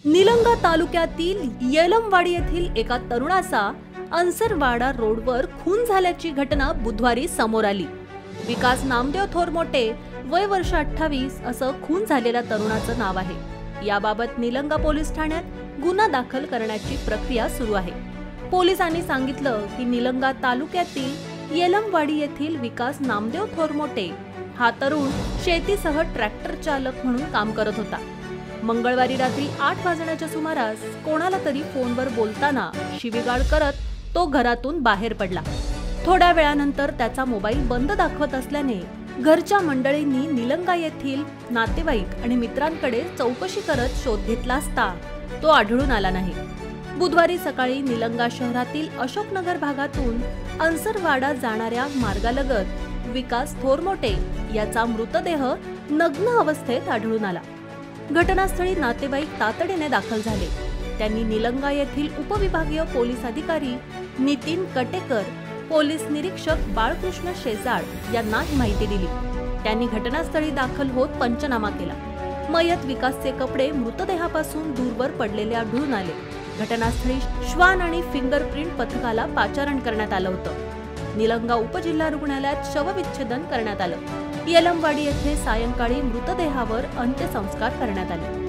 निलंगा तालुक्यातील येलमवाडी येथील एका तरुणाचा अंसरवाडा रोडवर खून झाल्याची घटना बुधवारी समोर आली। विकास नामदेव थोरमोटे वय वर्ष 28 असं खून झालेल्या तरुणाचं नाव आहे। याबाबत निलंगा पोलीस ठाण्यात गुन्हा दाखल करण्याची प्रक्रिया सुरू आहे। पोलिसांनी सांगितलं की निलंगा तालुक्यातील येलमवाडी येथील विकास नामदेव थोरमोटे हा तरुण शेतीसह ट्रॅक्टर चालक म्हणून काम करत होता। मंगळवारी रात्री 8 वाजण्याच्या सुमारास कोणाला तरी फोनवर बोलताना शिवीगाळ करत तो घरातून बाहेर पडला। थोड्या वेळानंतर त्याचा मोबाईल बंद दाखवत असल्याने घरच्या मंडळींनी निलंगा येथील नातेवाईक आणि मित्रांकडे चौकशी करत शोध घेतला असता तो आढळून आला नाही। बुधवारी सकाळी निलंगा शहरातील अशोकनगर भागातून अंसरवाडा जाणाऱ्या मार्गालगत विकास थोरमोटे याचा मृतदेह नग्न अवस्थेत आढळून आला। घटनास्थळी नातेवाईक तातडीने दाखल झाले। त्यांनी निलंगा येथील उपविभागीय पोलीस अधिकारी नितीन कटेकर, पोलीस निरीक्षक बाळकृष्ण शेजाळ यांना ही माहिती दिली। त्यांनी घटनास्थळी दाखल होत पंचनामा केला। मयत विकासचे कपडे मृतदेहापासून दूरवर पडलेले आढळून आले। घटनास्थळी श्वान आणि फिंगरप्रिंट पथकाला पाचारण करण्यात आलं होतं। निलंगा उपजिल्हा रुग्णालयात शवविच्छेदन करण्यात आलं। येलमवाडी येथे सायंकाळी मृतदेहावर अंत्यसंस्कार करण्यात आले।